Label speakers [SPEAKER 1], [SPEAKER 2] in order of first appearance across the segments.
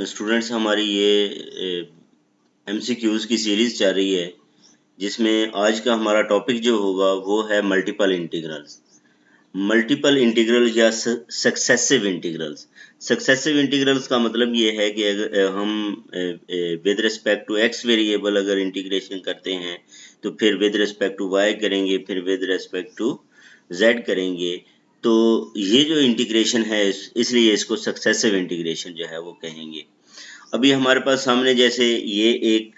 [SPEAKER 1] Students हमारी ये MCQs की सीरीज चल रही है जिसमें आज का हमारा टॉपिक जो होगा वो है मल्टीपल इंटीग्रल्स। मल्टीपल इंटीग्रल या सक्सेसिव इंटीग्रल्स। सक्सेसिव इंटीग्रल्स का मतलब ये है कि अगर हम with respect to x variable अगर इंटीग्रेशन करते हैं तो फिर विद रिस्पेक्ट टू वाई करेंगे, फिर विद रिस्पेक्ट टू जेड करेंगे। तो ये जो इंटीग्रेशन है इसलिए इसको सक्सेसिव इंटीग्रेशन जो है वो कहेंगे। अभी हमारे पास सामने जैसे ये एक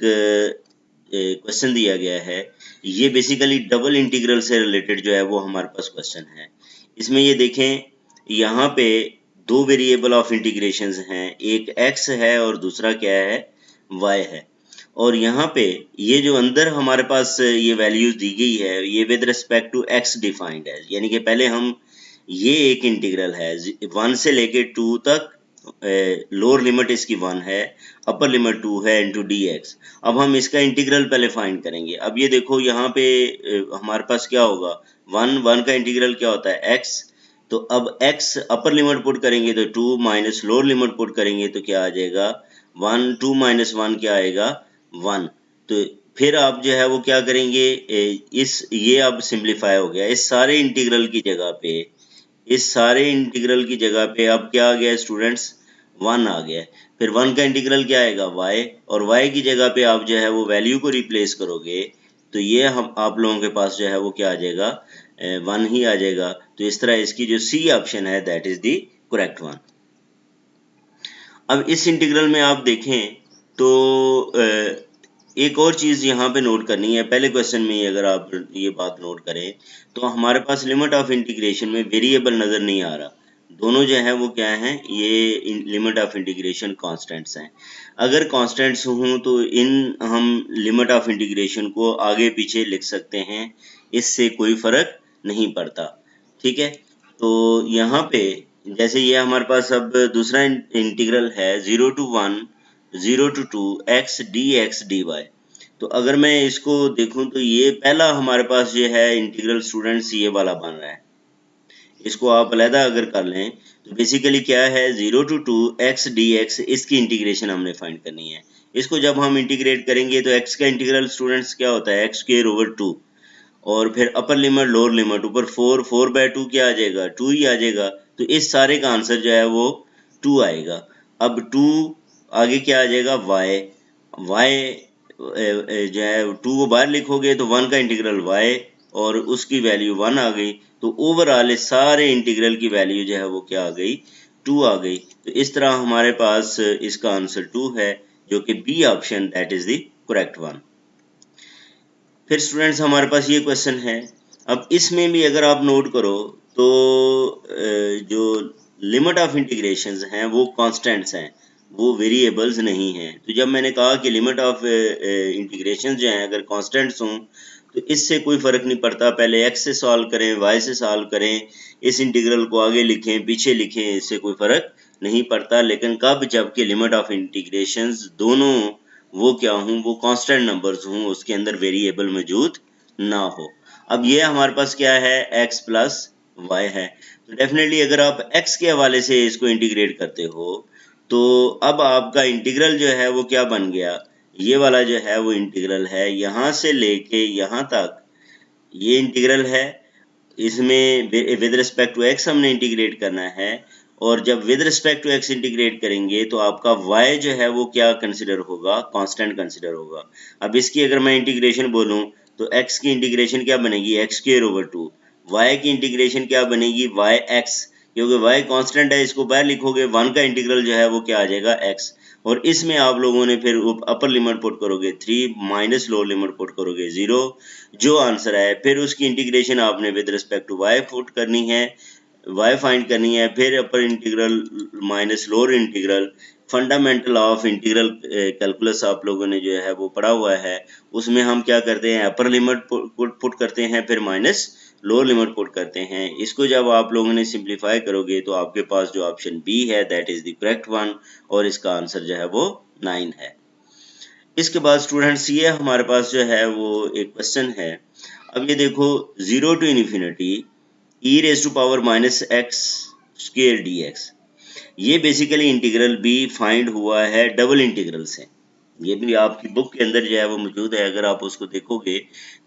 [SPEAKER 1] क्वेश्चन दिया गया है, ये बेसिकली डबल इंटीग्रल से रिलेटेड जो है वो हमारे पास क्वेश्चन है। इसमें ये देखें, यहाँ पे दो वेरिएबल ऑफ इंटीग्रेशंस हैं, एक x है और दूसरा क्या है, y है। और यहाँ पे ये जो अंदर हमारे पास ये वैल्यूज दी गई है ये with respect to x defined है, यानी कि पहले हम ये एक इंटीग्रल है 1 से लेके 2 तक, लोअर लिमिट इसकी 1 है, अपर लिमिट 2 है इंटू dx। अब हम इसका इंटीग्रल पहले फाइंड करेंगे। अब ये देखो यहाँ पे हमारे पास क्या होगा, 1 का इंटीग्रल क्या होता है x। तो अब x अपर लिमिट पुट करेंगे तो 2 माइनस लोअर लिमिट पुट करेंगे तो क्या आ जाएगा 1, 2 माइनस 1 क्या आएगा 1। तो फिर आप जो है वो क्या करेंगे, ये अब सिंप्लीफाई हो गया। इस सारे इंटीग्रल की जगह पे अब क्या आ गया स्टूडेंट्स, 1 आ गया। फिर 1 का इंटीग्रल क्या आएगा y, और y की जगह पे आप जो है वो वैल्यू को रिप्लेस करोगे तो ये हम आप लोगों के पास जो है वो क्या आ जाएगा, 1 ही आ जाएगा। तो इस तरह इसकी जो सी ऑप्शन है that is the correct one. अब इस इंटीग्रल में आप देखें तो एक और चीज़ यहाँ पे नोट करनी है। पहले क्वेश्चन में ही अगर आप ये बात नोट करें तो हमारे पास लिमिट ऑफ इंटीग्रेशन में वेरिएबल नज़र नहीं आ रहा, दोनों जो है वो क्या हैं, ये लिमिट ऑफ इंटीग्रेशन कांस्टेंट्स हैं। अगर कांस्टेंट्स हों तो हम लिमिट ऑफ इंटीग्रेशन को आगे पीछे लिख सकते हैं, इससे कोई फर्क नहीं पड़ता। ठीक है, तो यहाँ पे जैसे ये हमारे पास अब दूसरा इंटीग्रल है 0 to 1 0 to 2 x dx dy। तो अगर मैं इसको देखूं तो ये पहला हमारे पास ये है इंटीग्रल स्टूडेंट्स, ये वाला बन रहा है। इसको आप अलहदा अगर कर लें तो बेसिकली क्या है 0 to 2 x dx, इसकी इंटीग्रेशन हमने फाइंड करनी है। इसको जब हम इंटीग्रेट करेंगे तो x का इंटीग्रल स्टूडेंट्स क्या होता है, x स्क्वायर ओवर 2, और फिर अपर लिमिट लोअर लिमिट ऊपर 4/2 क्या आ जाएगा, 2 ही आ जाएगा। तो इस सारे का आंसर जो है वो 2 आएगा। अब 2 आगे क्या आ जाएगा y जो है 2 को बाहर लिखोगे तो 1 का इंटीग्रल y और उसकी वैल्यू 1 आ गई। तो ओवरऑल इस सारे इंटीग्रल की वैल्यू जो है वो क्या आ गई, 2 आ गई। तो इस तरह हमारे पास इसका आंसर 2 है, जो कि B option that is the correct one. फिर स्टूडेंट्स हमारे पास ये क्वेश्चन है। अब इसमें भी अगर आप नोट करो तो जो लिमिट ऑफ इंटीग्रेशंस हैं वो कांस्टेंट्स हैं, वो वेरिएबल्स नहीं हैं। तो जब मैंने कहा कि लिमिट ऑफ इंटीग्रेशंस जो हैं अगर कांस्टेंट्स हों तो इससे कोई फ़र्क नहीं पड़ता, पहले x से सॉल्व करें, y से सॉल्व करें, इस इंटीग्रल को आगे लिखें पीछे लिखें, इससे कोई फ़र्क नहीं पड़ता। लेकिन कब, जबकि लिमिट ऑफ इंटीग्रेशंस दोनों वो क्या हूँ, वो कांस्टेंट नंबर्स हूँ, उसके अंदर वेरिएबल मौजूद ना हो। अब ये हमारे पास क्या है, x प्लस y है। तो डेफिनेटली अगर आप x के हवाले से इसको इंटीग्रेट करते हो तो अब आपका इंटीग्रल जो है वो क्या बन गया, ये वाला जो है वो इंटीग्रल है यहाँ से लेके यहाँ तक, ये इंटीग्रल है। इसमें विद रिस्पेक्ट टू x हमने इंटीग्रेट करना है, और जब with respect to x integrate करेंगे तो आपका y जो है वो क्या कंसिडर होगा, कांस्टेंट कंसिडर होगा। अब इसकी अगर मैं इंटीग्रेशन बोलूं तो x की इंटीग्रेशन क्या बनेगी, x स्क्वायर ओवर 2, y की इंटीग्रेशन क्या बनेगी, yx, क्योंकि y कांस्टेंट है, इसको बाहर लिखोगे 1 का इंटीग्रल जो है वो क्या आ जाएगा x। और इसमें आप लोगों ने फिर अपर लिमिट पुट करोगे 3 माइनस लोअर लिमिट पुट करोगे 0, जो आंसर है फिर उसकी इंटीग्रेशन आपने with respect to y put करनी है, y फाइंड करनी है, फिर upper integral minus lower integral. Fundamental of integral calculus आप लोगों ने जो है वो पढ़ा हुआ है, उसमें हम क्या करते हैं, अपर लिमिट पुट करते हैं, फिर माइनस लोअर लिमिट पुट करते हैं। इसको जब आप लोगों ने सिंप्लीफाई करोगे तो आपके पास जो ऑप्शन बी है that is the correct one, और इसका आंसर जो है वो 9 है। इसके बाद स्टूडेंट्स ये हमारे पास जो है वो एक क्वेश्चन है। अब ये देखो 0 to infinity e raised to power minus x square dx, ये बेसिकली इंटीग्रल बी फाइंड हुआ है डबल इंटीग्रल से। ये भी आपकी बुक के अंदर जो है वो मौजूद है, अगर आप उसको देखोगे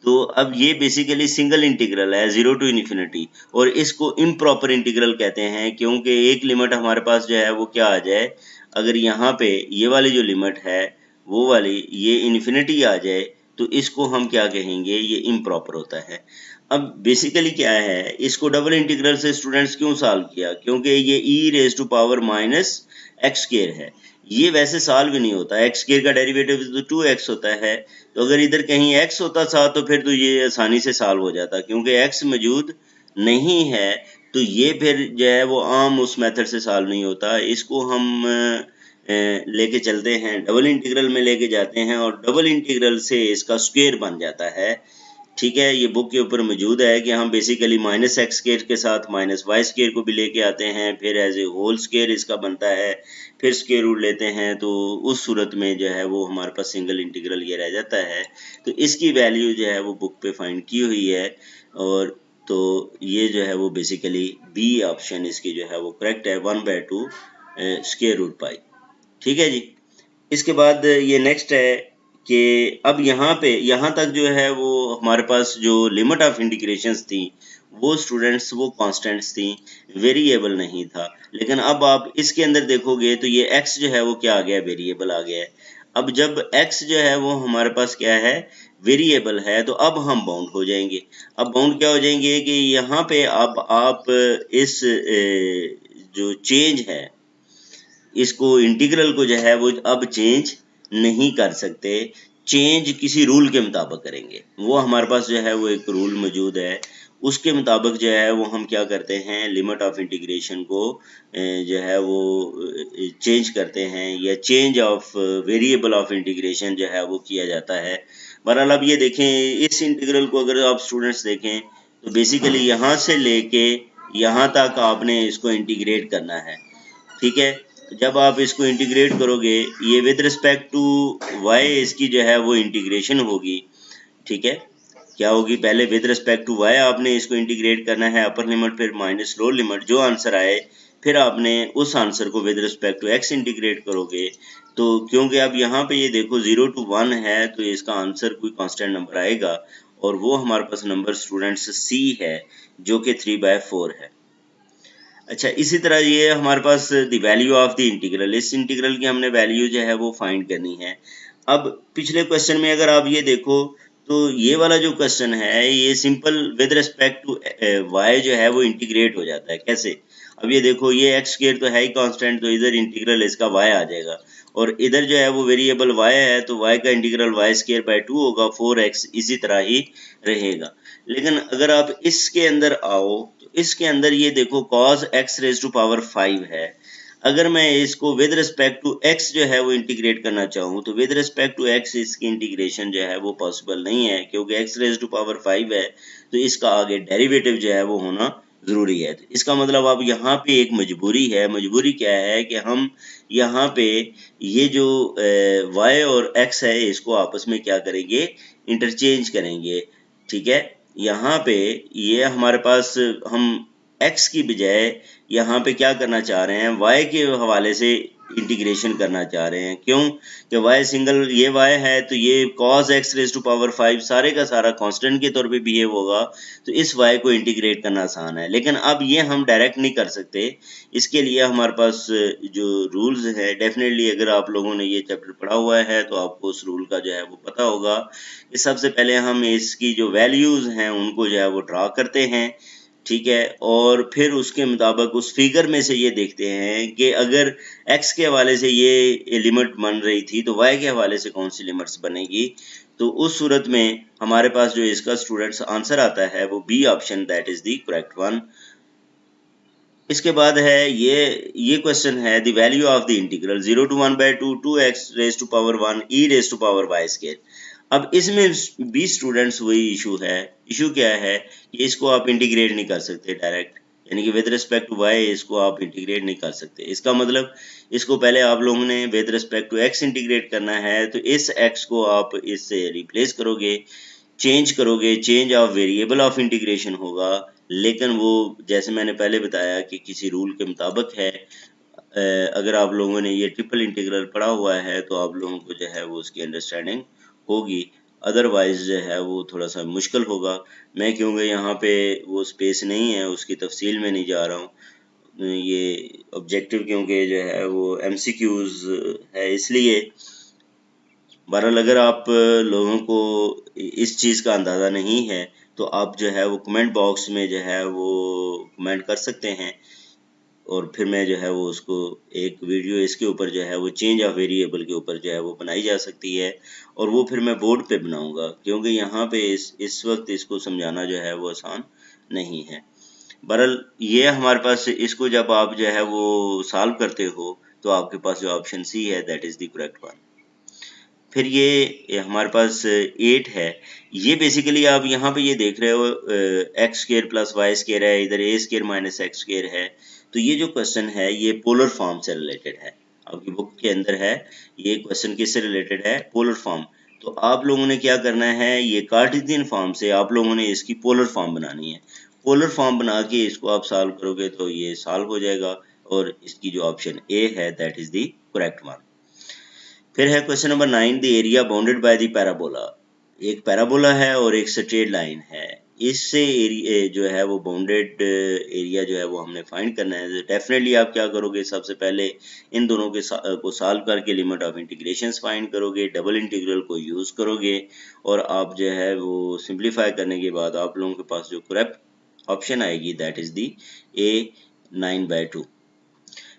[SPEAKER 1] तो। अब ये बेसिकली सिंगल इंटीग्रल है 0 टू इन्फिनिटी, और इसको इम्प्रॉपर इंटीग्रल कहते हैं क्योंकि एक लिमिट हमारे पास जो है वो क्या आ जाए, अगर यहाँ पे ये वाली जो लिमिट है वो वाली ये इन्फिनिटी आ जाए तो इसको हम क्या कहेंगे, ये इम्प्रॉपर होता है। अब बेसिकली क्या है, इसको डबल इंटीग्रल से स्टूडेंट्स क्यों सॉल्व किया, क्योंकि ये e raise to power minus x square है। ये वैसे सॉल्व भी नहीं होता, एक्स स्क्वायर का डेरिवेटिव तो 2x होता है, तो अगर इधर कहीं x होता था तो फिर तो ये आसानी से सॉल्व हो जाता, क्योंकि x मौजूद नहीं है तो ये फिर जो है वो आम उस मेथड से सॉल्व नहीं होता। इसको हम लेके चलते हैं, डबल इंटीग्रल में लेके जाते हैं, और डबल इंटीग्रल से इसका स्क्वायर बन जाता है। ठीक है, ये बुक के ऊपर मौजूद है कि हम बेसिकली माइनस एक्स स्क्वायर के साथ माइनस वाई स्क्वायर को भी लेके आते हैं, फिर एज ए होल स्क्वायर इसका बनता है, फिर स्क्वायर रूट लेते हैं, तो उस सूरत में जो है वो हमारे पास सिंगल इंटीग्रल ये रह जाता है। तो इसकी वैल्यू जो है वो बुक पे फाइंड की हुई है, और तो ये जो है वो बेसिकली बी ऑप्शन इसकी जो है वो करेक्ट है, 1/2 स्क्वायर रूट पाई। ठीक है जी। इसके बाद ये नेक्स्ट है कि अब यहाँ तक जो है वो हमारे पास जो लिमिट ऑफ इंटीग्रेशंस थी वो स्टूडेंट्स वो कांस्टेंट्स थी, वेरिएबल नहीं था। लेकिन अब आप इसके अंदर देखोगे तो ये x जो है वो क्या आ गया, वेरिएबल आ गया है। अब जब x जो है वो हमारे पास क्या है, वेरिएबल है, तो अब हम बाउंड हो जाएंगे। अब बाउंड क्या हो जाएंगे कि यहाँ पे अब आप इस जो चेंज है, इसको इंटीग्रल को जो है वो अब चेंज नहीं कर सकते, चेंज किसी रूल के मुताबिक करेंगे। वो हमारे पास जो है वो एक रूल मौजूद है, उसके मुताबिक जो है वो हम क्या करते हैं, लिमिट ऑफ इंटीग्रेशन को जो है वो चेंज करते हैं, या change of variable of integration जो है वो किया जाता है। बहरहाल अब ये देखें, इस इंटीग्रल को अगर आप स्टूडेंट्स देखें तो बेसिकली यहाँ से लेके यहाँ तक आपने इसको इंटीग्रेट करना है। ठीक है, जब आप इसको इंटीग्रेट करोगे, ये विद रिस्पेक्ट टू y इसकी जो है वो इंटीग्रेशन होगी। ठीक है, क्या होगी, पहले विद रिस्पेक्ट टू y आपने इसको इंटीग्रेट करना है, अपर लिमिट फिर माइनस लोअर लिमिट, जो आंसर आए फिर आपने उस आंसर को with respect to x integrate करोगे। तो क्योंकि अब यहाँ पे ये देखो 0 to 1 है, तो इसका आंसर कोई कांस्टेंट नंबर आएगा, और वो हमारे पास नंबर स्टूडेंट्स c है, जो कि 3/4 है। अच्छा, इसी तरह ये हमारे पास the value of the integral, इस इंटीग्रल की हमने वैल्यू जो है वो फाइंड करनी है। अब पिछले क्वेश्चन में अगर आप ये देखो तो ये वाला जो क्वेश्चन है ये simple with respect to y जो है वो इंटीग्रेट हो जाता है। कैसे, अब ये देखो, ये x स्क्वायर तो है ही कांस्टेंट, तो इधर इंटीग्रल इसका y आ जाएगा, और इधर जो है वो वेरिएबल y है, तो y का इंटीग्रल y²/2 होगा, 4x इसी तरह ही रहेगा। लेकिन अगर आप इसके अंदर आओ तो इसके अंदर ये देखो cos x⁵ है। अगर मैं इसको विद रिस्पेक्ट टू x जो है वो इंटीग्रेट करना चाहूँ तो विद रिस्पेक्ट टू x इसकी इंटीग्रेशन जो है वो पॉसिबल नहीं है, क्योंकि x⁵ है, तो इसका आगे डेरिवेटिव जो है वो होना जरूरी है। तो इसका मतलब अब यहाँ पे एक मजबूरी है। मजबूरी क्या है कि हम यहाँ पे ये जो y और x है इसको आपस में क्या करेंगे, इंटरचेंज करेंगे। ठीक है, यहाँ पे ये हमारे पास हम x की बजाय यहाँ पे क्या करना चाह रहे हैं, y के हवाले से इंटीग्रेशन करना चाह रहे हैं। क्यों कि y सिंगल, ये y है, तो ये cos x⁵ सारे का सारा कांस्टेंट के तौर पे बिहेव होगा, तो इस y को इंटीग्रेट करना आसान है। लेकिन अब ये हम डायरेक्ट नहीं कर सकते, इसके लिए हमारे पास जो रूल्स है, डेफिनेटली अगर आप लोगों ने ये चैप्टर पढ़ा हुआ है तो आपको उस रूल का जो है वो पता होगा कि सबसे पहले हम इसकी जो वैल्यूज हैं उनको जो है वो ड्रा करते हैं। ठीक है, और फिर उसके मुताबिक उस फिगर में से ये देखते हैं कि अगर x के हवाले से ये लिमिट बन रही थी तो y के हवाले से कौन सी लिमिट्स बनेगी। तो उस सूरत में हमारे पास जो इसका स्टूडेंट्स आंसर आता है वो B option, that is the correct one. इसके बाद है ये क्वेश्चन है the value of the integral 0 to 1/2 2x⁻1 e⁻y²। अब इसमें भी स्टूडेंट्स वही इशू है। इशू क्या है कि इसको आप इंटीग्रेट नहीं कर सकते डायरेक्ट, यानी कि विद रिस्पेक्ट टू y इसको आप इंटीग्रेट नहीं कर सकते। इसका मतलब इसको पहले आप लोगों ने with respect to x integrate करना है, तो इस x को आप इससे रिप्लेस करोगे, चेंज करोगे, change of variable of integration होगा। लेकिन वो जैसे मैंने पहले बताया कि किसी रूल के मुताबिक है, अगर आप लोगों ने ये ट्रिपल इंटीग्रल पढ़ा हुआ है तो आप लोगों को जो है वो उसकी अंडरस्टैंडिंग होगी, अदरवाइज जो है वो थोड़ा सा मुश्किल होगा। मैं क्योंकि यहाँ पे वो स्पेस नहीं है, उसकी तफसील में नहीं जा रहा हूँ, ये ऑब्जेक्टिव क्योंकि जो है वो MCQs है, इसलिए बहरहाल अगर आप लोगों को इस चीज़ का अंदाज़ा नहीं है तो आप जो है वो कमेंट बॉक्स में जो है वो कमेंट कर सकते हैं, और फिर मैं जो है वो उसको एक वीडियो इसके ऊपर जो है वो चेंज ऑफ वेरिएबल के ऊपर जो है वो बनाई जा सकती है, और वो फिर मैं बोर्ड पे बनाऊंगा, क्योंकि यहाँ पे इस वक्त इसको समझाना जो है वो आसान नहीं है। बहरहाल ये हमारे पास, इसको जब आप जो है वो सॉल्व करते हो तो आपके पास जो ऑप्शन सी है that is the correct one. फिर ये हमारे पास 8 है। ये बेसिकली आप यहाँ पे ये देख रहे हो x square plus y square है, इधर a square minus x square है। तो ये जो क्वेश्चन है ये पोलर फॉर्म से रिलेटेड है, आपकी बुक के अंदर है। ये क्वेश्चन किससे रिलेटेड है? Polar form. तो आप लोगों ने क्या करना है, ये कार्टेशियन फॉर्म से आप लोगों ने इसकी पोलर फॉर्म बनानी है। पोलर फॉर्म बना के इसको आप सॉल्व करोगे तो ये सॉल्व हो जाएगा, और इसकी जो ऑप्शन ए है that is the correct one. फिर है question number 9, the area bounded by the parabola. एक पैराबोला है और एक स्ट्रेट लाइन है, इससे एरिया जो है वो बाउंडेड एरिया जो है वो हमने फाइंड करना है। तो डेफिनेटली आप क्या करोगे, सबसे पहले इन दोनों के को सॉल्व करके लिमिट ऑफ इंटीग्रेशंस फाइंड करोगे, डबल इंटीग्रल को यूज़ करोगे, और आप जो है वो सिंप्लीफाई करने के बाद आप लोगों के पास जो करेक्ट ऑप्शन आएगी दैट इज़ दी ए 9/2।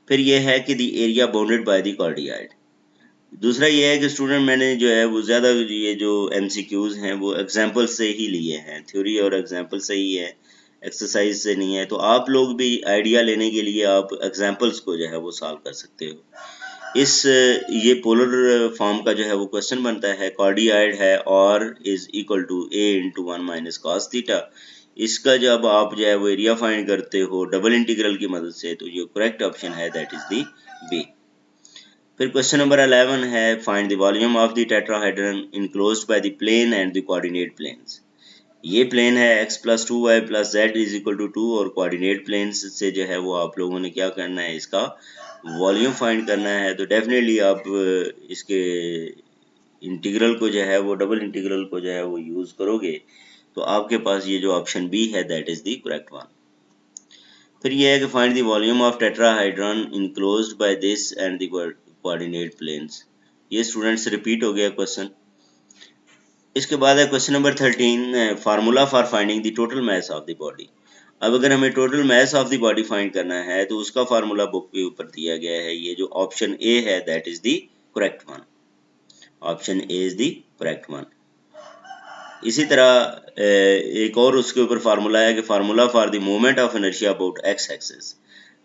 [SPEAKER 1] फिर ये है कि the area bounded by the cardioid. दूसरा ये है कि स्टूडेंट मैंने जो है वो ज़्यादा ये जो MCQs हैं वो एग्जाम्पल से ही लिए हैं, थ्योरी और एग्जाम्पल से ही है, एक्सरसाइज से नहीं है। तो आप लोग भी आइडिया लेने के लिए आप एग्जाम्पल्स को जो है वो सॉल्व कर सकते हो। ये पोलर फॉर्म का जो है वो क्वेश्चन बनता है, कार्डियाइड है और is equal to a into 1 minus cos theta. इसका जब आप जो है वो एरिया फाइंड करते हो डबल इंटीग्रल की मदद से, तो ये करेक्ट ऑप्शन है दैट इज दी बी। फिर क्वेश्चन नंबर 11 है, find the volume of the tetrahedron enclosed by the plane and the coordinate planes. ये प्लेन है x plus 2y plus z is equal to 2, और coordinate planes से जो है वो आप लोगों ने क्या करना है, इसका वॉल्यूम फाइंड करना है। तो डेफिनेटली आप इसके इंटीग्रल को जो है वो डबल इंटीग्रल को जो है वो यूज़ करोगे, तो आपके पास ये जो ऑप्शन बी है that is the correct one. फिर ये है कि find the volume of tetrahedron enclosed by this and the coordinate planes. ये स्टूडेंट्स रिपीट हो गया क्वेश्चन। इसके बाद है question number 13, formula for finding the total mass of the body. अब अगर हमें total mass of the body find करना है तो उसका फार्मूला बुक के ऊपर दिया गया है। ये जो ऑप्शन ए है that is the correct one. Option A is the correct one. इसी तरह एक और उसके ऊपर फार्मूला है कि formula for the moment of inertia about x axis.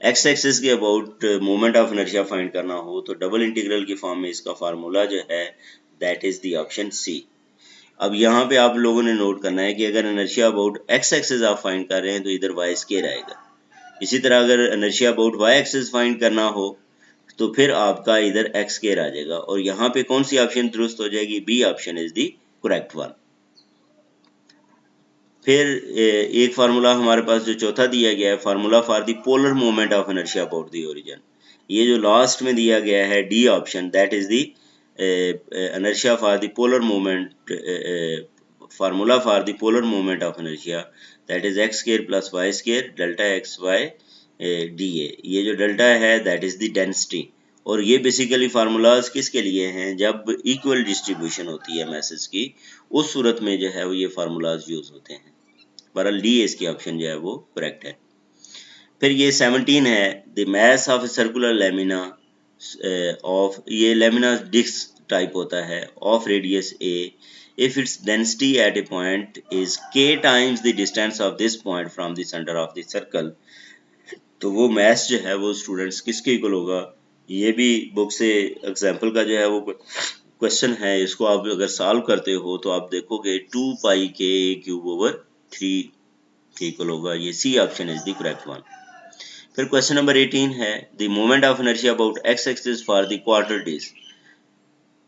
[SPEAKER 1] X axis के about moment of inertia find करना हो तो डबल इंटीग्रल की फॉर्म में इसका फार्मूला जो है that is the option C. अब यहाँ पे आप लोगों ने नोट करना है कि अगर इनर्शिया अबाउट एक्स एक्सिस आप फाइंड कर रहे हैं तो इधर वाई स्क्वायर आएगा। इसी तरह अगर inertia about y axis find करना हो तो फिर आपका इधर एक्स स्क्वायर आ जाएगा, और यहाँ पे कौन सी ऑप्शन दुरुस्त हो जाएगी, B option is the correct one. फिर एक फार्मूला हमारे पास जो चौथा दिया गया है, formula for the polar moment of inertia about the origin. ये जो लास्ट में दिया गया है D option that is the inertia for the polar moment, formula for the polar moment of inertia that is x square plus y square delta x y dA। ये जो delta है that is the density, और ये basically formulas किसके लिए हैं, जब equal distribution होती है मैसेज की, उस सूरत में जो है वो ये फार्मूलाज यूज होते हैं। बहरहाल डी इसकी ऑप्शन जो है वो करेक्ट है। फिर ये 17 है, the mass of circular lamina of, ये लेमिना डिस्क टाइप होता है, of radius A if its density at A point is k times the distance of this point from the centre of the circle. तो वो मास जो है वो students किसके equal होगा, ये भी बुक से एग्जांपल का जो है वो क्वेश्चन है। इसको आप अगर सॉल्व करते हो तो आप देखोगे 2 पाई k क्यूब ओवर 3 के इक्वल होगा। ये C option is the correct one. फिर क्वेश्चन नंबर 18 है, the moment of inertia about x axis for the quarter days.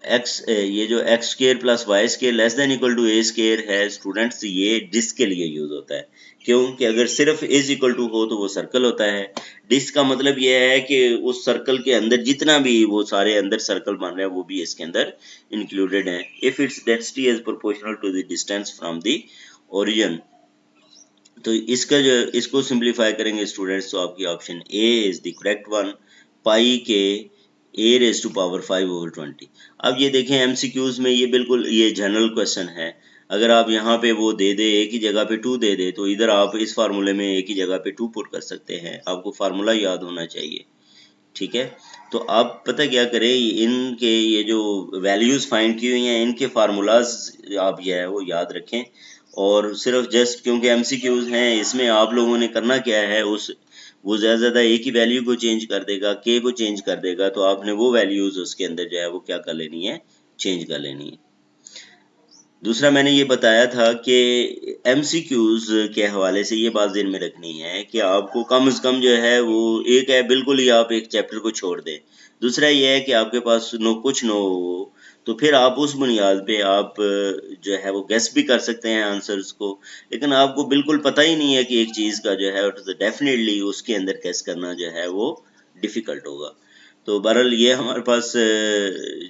[SPEAKER 1] ये जो x square plus y square less than equal to a square है students, ये disc के लिए use होता है। क्यों कि अगर सिर्फ इज इक्वल टू हो तो वो सर्कल होता है। डिस्क का मतलब ये है कि उस सर्कल के अंदर जितना भी वो सारे अंदर सर्कल बन रहे हैं वो भी इसके अंदर इंक्लूडेड है। If its density is proportional to the distance from the origin. तो इसका जो इसको सिंप्लीफाई करेंगे स्टूडेंट्स, तो आपकी option A is the correct one, pi के ए रेज टू पावर 5/20। अब ये देखें एमसीक्यूज में ये बिल्कुल ये जनरल क्वेश्चन है। अगर आप यहाँ पे वो दे दे ए की जगह पे 2 दे दे तो इधर आप इस फार्मूले में ए की जगह पे 2 पुट कर सकते हैं। आपको फार्मूला याद होना चाहिए, ठीक है। तो आप पता क्या करें, इनके ये जो वैल्यूज फाइंड की हुई हैं इनके फार्मूलाज आप ये है वो याद रखें। और सिर्फ जस्ट क्योंकि एमसीक्यूज हैं इसमें आप लोगों ने करना क्या है, उस वो ज़्यादा ए की वैल्यू को चेंज कर देगा, के को चेंज कर देगा, तो आपने वो वैल्यूज उसके अंदर जो है वो क्या कर लेनी है, चेंज कर लेनी है। दूसरा मैंने ये बताया था कि एमसीक्यूज के हवाले से ये बात ध्यान में रखनी है कि आपको कम से कम जो है वो एक है बिल्कुल ही आप एक चैप्टर को छोड़ दें। दूसरा ये है कि आपके पास कुछ नो हो तो फिर आप उस बुनियाद पे आप जो है वो गेस भी कर सकते हैं आंसर्स को। लेकिन आपको बिल्कुल पता ही नहीं है कि एक चीज़ का जो है तो डेफिनेटली उसके अंदर गेस करना जो है वो डिफ़िकल्ट होगा। तो बहरहाल ये हमारे पास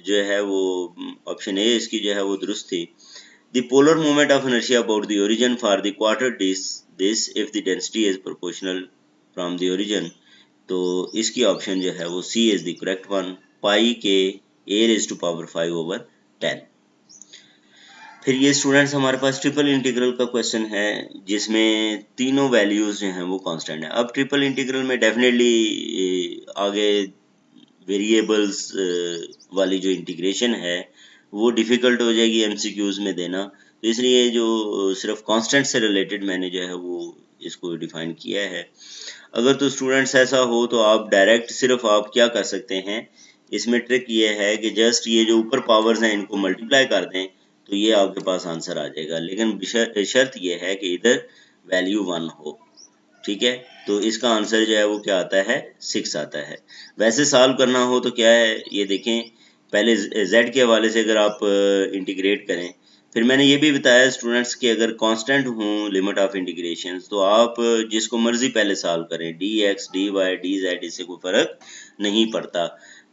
[SPEAKER 1] जो है वो ऑप्शन ए इसकी जो है वो दुरुस्त थी। The polar moment of inertia about the origin for the quarter this if the density is proportional from the origin। तो इसकी ऑप्शन जो है वो सी is the correct one, pi के ए रेज टू पावर 5/10। फिर ये स्टूडेंट्स हमारे पास triple integral का क्वेश्चन है जिसमें तीनों वैल्यूज जो हैं वो कांस्टेंट है। अब ट्रिपल इंटीग्रल में डेफिनेटली आगे वेरिएबल्स वाली जो इंटीग्रेशन है वो डिफ़िकल्ट हो जाएगी एमसीक्यूज में देना। तो इसलिए जो सिर्फ कांस्टेंट से रिलेटेड मैंने जो है वो इसको डिफाइन किया है। अगर तो स्टूडेंट्स ऐसा हो तो आप डायरेक्ट सिर्फ आप क्या कर सकते हैं, इसमें ट्रिक ये है कि जस्ट ये जो ऊपर पावर्स हैं इनको मल्टीप्लाई कर दें तो ये आपके पास आंसर आ जाएगा। लेकिन शर्त ये है कि इधर वैल्यू 1 हो, ठीक है। तो इसका आंसर जो है वो क्या आता है, 6 आता है। वैसे सॉल्व करना हो तो क्या है ये देखें, पहले z के हवाले से अगर आप इंटीग्रेट करें, फिर मैंने ये भी बताया स्टूडेंट्स कि अगर कांस्टेंट हों लिमिट ऑफ इंटीग्रेशन तो आप जिसको मर्जी पहले सॉल्व करें, dx dy dz, इससे कोई फर्क नहीं पड़ता।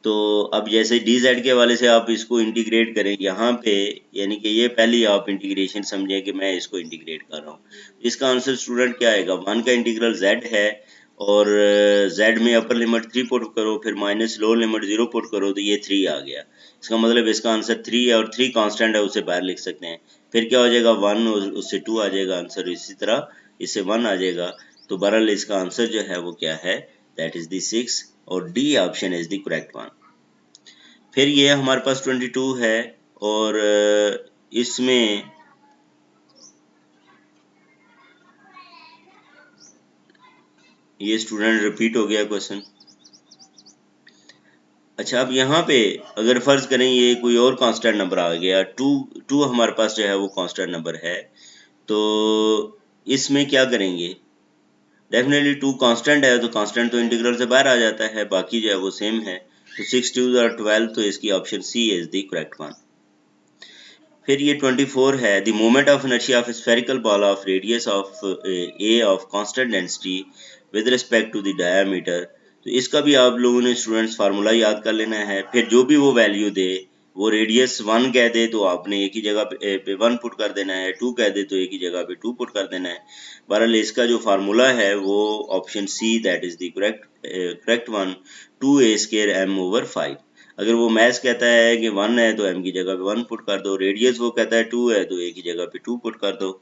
[SPEAKER 1] तो अब जैसे dz के हवाले से आप इसको इंटीग्रेट करें यहाँ पे, यानी कि ये पहली आप इंटीग्रेशन समझें कि मैं इसको इंटीग्रेट कर रहा हूँ। इसका आंसर स्टूडेंट क्या आएगा, 1 का इंटीग्रल z है और z में अपर लिमिट 3 पुट करो, फिर माइनस लोअर लिमिट 0 पुट करो तो ये 3 आ गया। इसका मतलब इसका आंसर 3 है और 3 कांस्टेंट है, उसे बाहर लिख सकते हैं। फिर क्या हो जाएगा 1 और उससे 2 आ जाएगा आंसर, इसी तरह इससे 1 आ जाएगा। तो बहरहाल इसका आंसर जो है वो क्या है, दैट इज द 6 और D option is the correct one. फिर ये हमारे पास 22 है और इसमें ये स्टूडेंट रिपीट हो गया क्वेश्चन। अच्छा, अब यहाँ पे अगर फर्ज करें ये कोई और कांस्टेंट नंबर आ गया, टू हमारे पास जो है वो कांस्टेंट नंबर है, तो इसमें क्या करेंगे, डेफिनेटली 2 कांस्टेंट है तो कांस्टेंट तो इंटीग्रल से बाहर आ जाता है, बाकी जो है वो सेम है। तो 6 2 आर 12, तो इसकी option C is the correct one. फिर ये 24 है, the moment of inertia of spherical ball of radius of a of constant density with respect to the diameter. तो इसका भी आप लोगों ने स्टूडेंट्स फार्मूला याद कर लेना है। फिर जो भी वो वैल्यू दे, वो रेडियस 1 कह दे तो आपने एक ही जगह पे 1 पुट कर देना है, 2 कह दे तो एक ही जगह पे 2 पुट कर देना है। बहरहाल इसका जो फार्मूला है वो option see that is the correct one, 2a square m/5। अगर वो मैथ्स कहता है कि 1 है तो m की जगह पे 1 पुट कर दो, रेडियस वो कहता है 2 है तो a की जगह पे 2 पुट कर दो।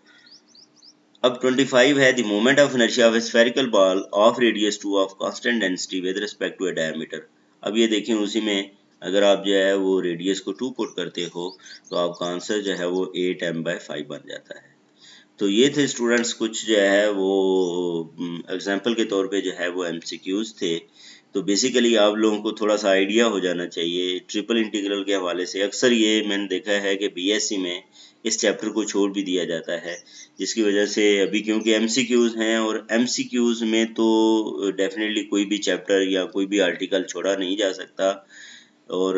[SPEAKER 1] अब 25 है, the moment of inertia of spherical ball of radius 2 of constant density with respect to a diameter. अब ये देखें उसी में अगर आप जो है वो रेडियस को 2 पुट करते हो तो आपका आंसर जो है वो 8m/5 बन जाता है। तो ये थे स्टूडेंट्स कुछ जो है वो एग्जाम्पल के तौर पे जो है वो एमसीक्यूज थे। तो बेसिकली आप लोगों को थोड़ा सा आइडिया हो जाना चाहिए ट्रिपल इंटीग्रल के हवाले से। अक्सर ये मैंने देखा है कि बीएससी में इस चैप्टर को छोड़ भी दिया जाता है, जिसकी वजह से अभी क्योंकि एमसीक्यूज हैं और एमसीक्यूज में तो डेफिनेटली कोई भी चैप्टर या कोई भी आर्टिकल छोड़ा नहीं जा सकता। और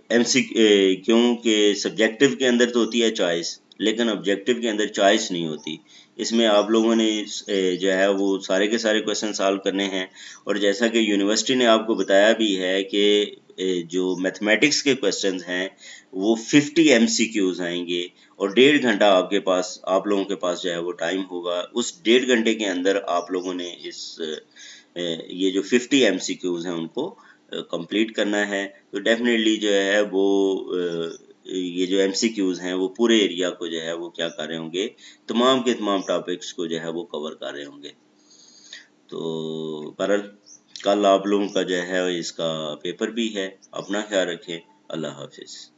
[SPEAKER 1] क्योंकि सब्जेक्टिव के अंदर तो होती है चॉइस, लेकिन ऑब्जेक्टिव के अंदर चॉइस नहीं होती। इसमें आप लोगों ने जो है वो सारे के सारे क्वेश्चन सॉल्व करने हैं। और जैसा कि यूनिवर्सिटी ने आपको बताया भी है कि जो मैथमेटिक्स के क्वेश्चंस हैं वो 50 MCQs आएंगे और 1.5 घंटा आपके पास, आप लोगों के पास जो है वो टाइम होगा। उस 1.5 घंटे के अंदर आप लोगों ने ये जो 50 MCQs हैं उनको कंप्लीट करना है। तो डेफिनेटली जो है वो ये जो MCQs हैं वो पूरे एरिया को जो है वो क्या कर रहे होंगे, तमाम के तमाम टॉपिक्स को जो है वो कवर कर रहे होंगे। तो बहरहाल कल आप लोगों का जो है इसका पेपर भी है। अपना ख्याल रखें। अल्लाह हाफिज़।